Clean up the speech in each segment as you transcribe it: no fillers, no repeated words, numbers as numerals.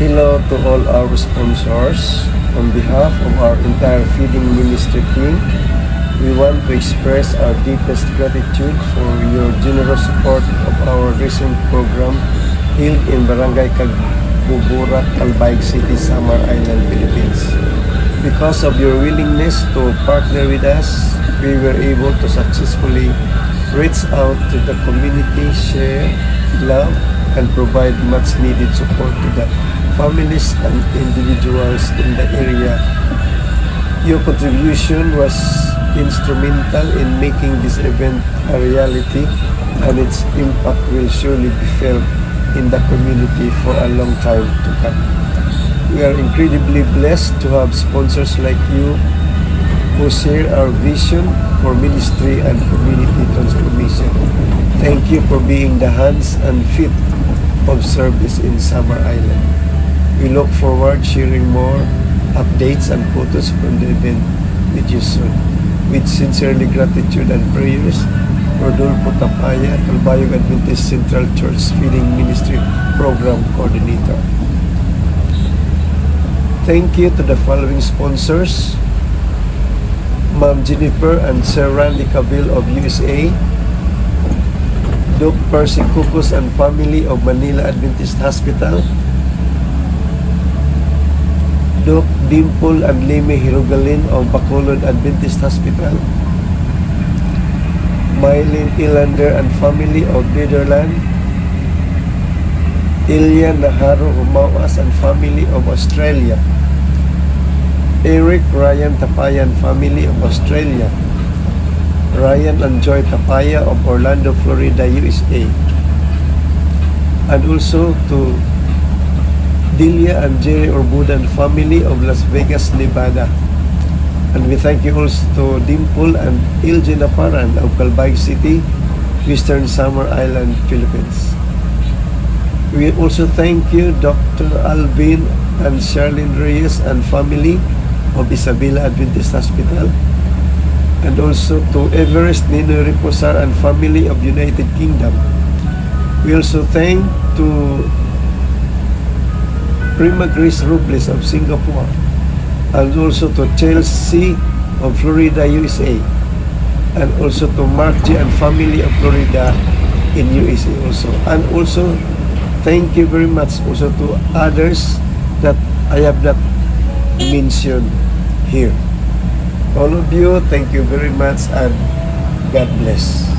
Hello to all our sponsors. On behalf of our entire feeding ministry team, we want to express our deepest gratitude for your generous support of our recent program held in Barangay Cagbuburak, Calbayog City, Samar Island, Philippines. Because of your willingness to partner with us, we were able to successfully reach out to the community, share love, and provide much needed support to the families and individuals in the area. Your contribution was instrumental in making this event a reality, and its impact will surely be felt in the community for a long time to come. We are incredibly blessed to have sponsors like you who share our vision for ministry and community transformation. Thank you for being the hands and feet of service in Samar Island. We look forward sharing more updates and photos from the event with you soon. With sincerely gratitude and prayers, Rodolfo Tapaya, Calbayog Adventist Central Church Feeding Ministry Program Coordinator. Thank you to the following sponsors: Ma'am Jennifer and Sir Randy Cabil of USA, Doc Percy Cucus and family of Manila Adventist Hospital, Doc Dimple and Lime Hirugalin of Bacolod Adventist Hospital, Mylene Ilander and family of Netherlands, Ilya Naharo Humawas and family of Australia, Eric Ryan Tapaya and family of Australia, Ryan and Joy Tapaya of Orlando, Florida, USA, and also to Delia and Jerry Orbudan family of Las Vegas, Nevada. And we thank you also to Dimple and Ilje Naparan of Calbayog City, Western Samar Island, Philippines. We also thank you Dr. Alvin and Charlene Reyes and family of Isabela Adventist Hospital, and also to Everest Nino Reposar and family of United Kingdom. We also thank to Prima Grace Robles of Singapore, and also to Chelsea of Florida, USA, and also to Mark G and family of Florida in USA also. And also thank you very much also to others that I have not mentioned here. All of you, thank you very much and God bless.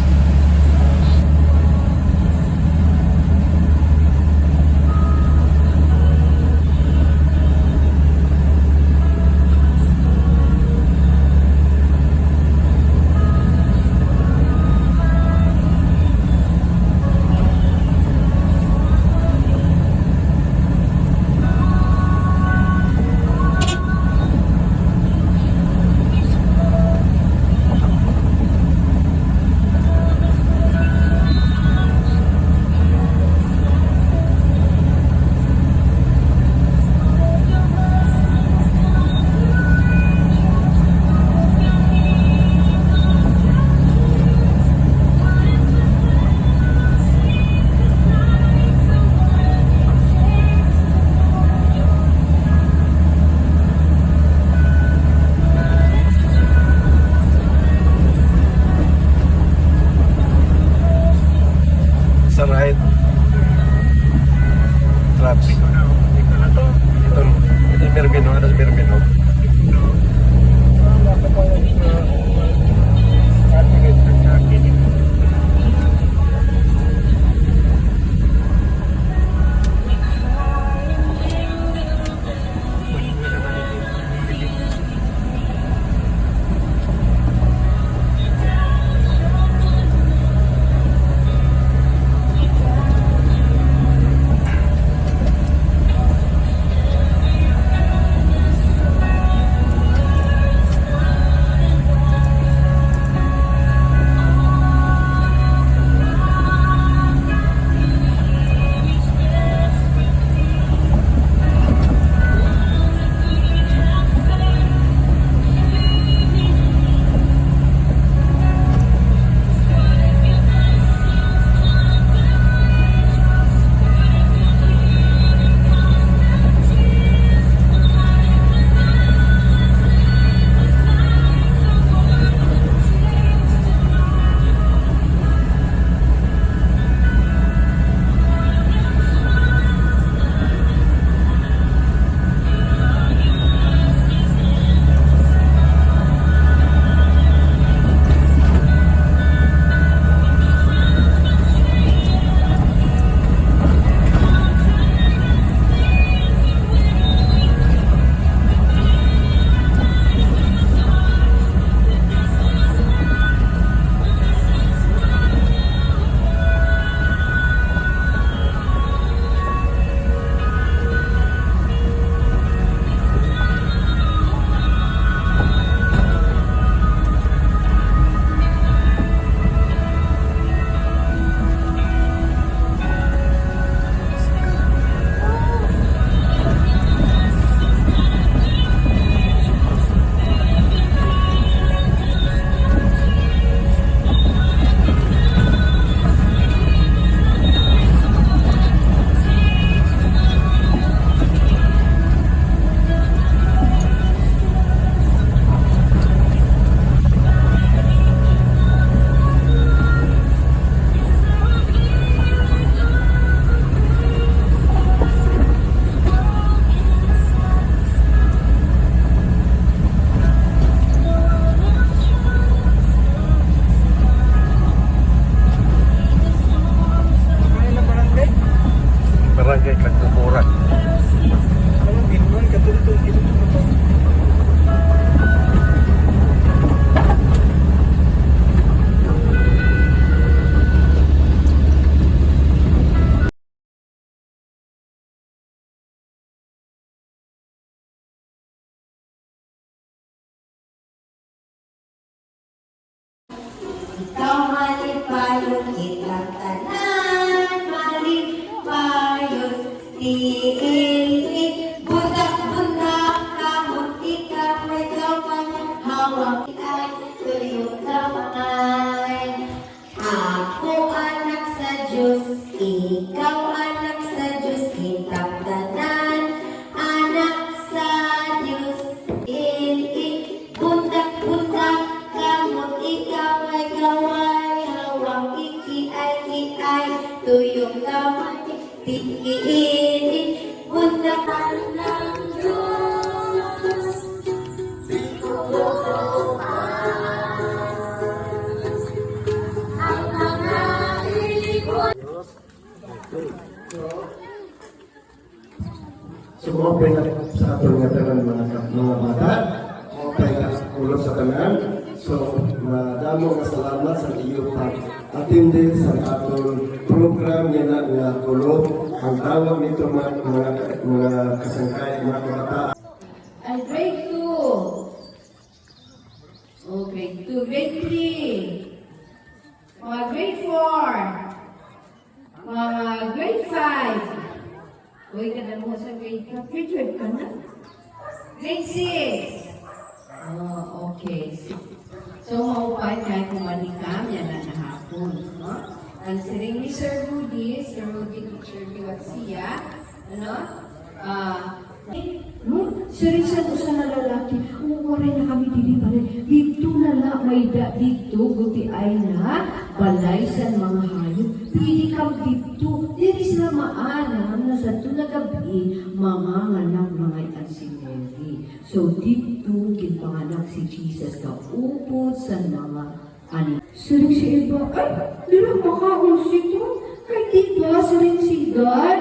ikaw malipayon, kitang tanan, malipayon, tiilit, budak-budak, kamot ikaw, ikaw man, hawak ay tuyong kamay. Ako anak sa Diyos, ikaw anak sa Diyos, kitang tanan, anak sa Diyos, bundak-bundak, kamot ikaw ay kaway, hawak iki-ay, tuyong kamay, tikiin, bundakan ng Diyos, di ko ang mga ibon. Sumopay na sa ato nga tanan mga bata, sumopay na ulo sa tanan. So, madamo nga salamat sa iyo pag-attende sa atong program nga nga kulot. Ang tawag nito mga kasangkay, mga bata. Ay, grade 2. Oh, grade 2. Grade 3. Mga grade 4. Mga grade 5. Uy, ka na mo sa grade 5. Grade 5 ka na? Grade 6. Oh, okay. So, maupay kahit kumanikam, yan na nahapon. No? Ang siring ni Sir Rudy Teacher Diwatsiya, ano? Siring sa usa na lalaki, umuwaray na kami dili balay. Dito na la, may dito, guti ay na, balay sa mga hayop. Pili kam dito, dili sila maanam na sa ito na gabi, mamanganak mga ansineri. So dito, ginpanganak si Jesus ka upod sa mga ani. Siring si Eva, ay, dila makaon sito. Kay diba, siring si God,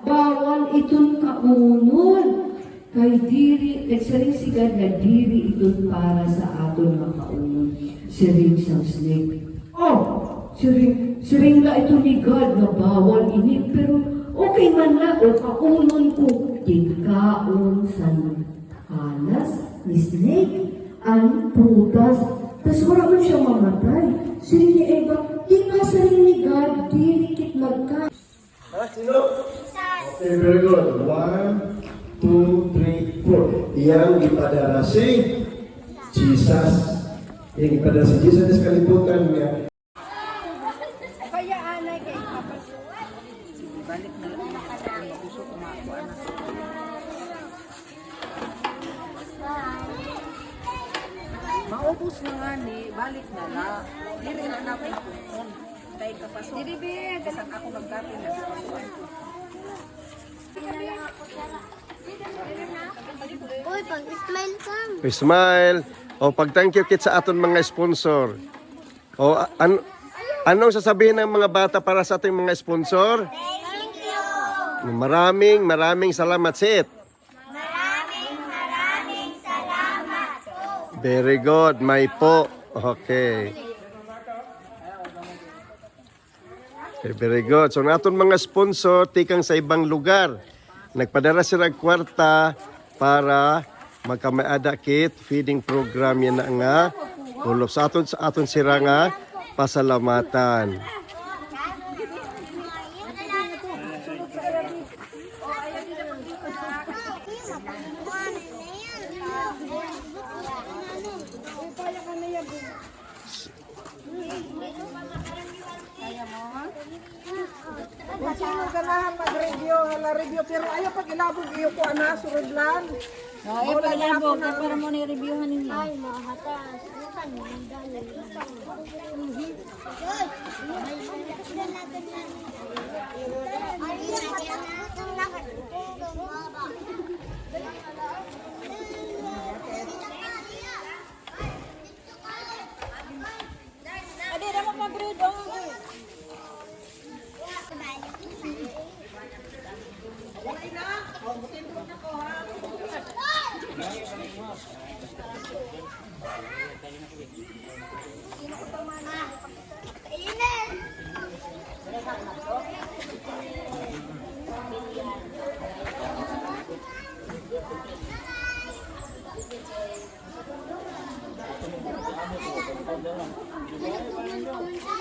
bawal itong kaunod. Kay diri, siring si God na diri itong para sa aton makaunod. Siring sa snake. Oh, siring na ito ni God na bawal ini, pero okay man na, o kaunon ko. Tingkaon sa halas ni snake, ang prutas, tas wala man siya mamatay. Siring ni Eva, di ba siring ni God, dirikit magka. Ha? Sino? Okay, very good. 1, 2, 3, 4. Yang ipadara si Jesus. Yang ipadara si Jesus sa kalibutan niya. Kaya anay kay Papa. Balik na lang ako. Gusto ko makuha na. Maubos na nga ni, balik na lang. Diri na na kay Pupon. Kay kapasok. Diri be, kasan ako magdapin na sa pasuan ko. Uy, pag-smile ka. Smile. O pag-thank you kit sa aton mga sponsor. O anong sasabihin ng mga bata para sa ating mga sponsor? Thank you. Maraming salamat, Sit. Maraming salamat po. Very good, may po. Okay. Very good. So naton mga sponsor tikang sa ibang lugar. Nagpadala sila kwarta para magkamaada kit feeding program yan na nga. Ulo sa aton sira nga pasalamatan. Kung sino ganahan mag-review, hala-review. Pero ayaw pag ilabog iyo ko ana, surod lang. Ay, pag-ilabog, para mo ni-reviewhan ninyo. Ay, mga hatas. Bukan, mga dali. Adi, dapat mag-read o. Ano po man po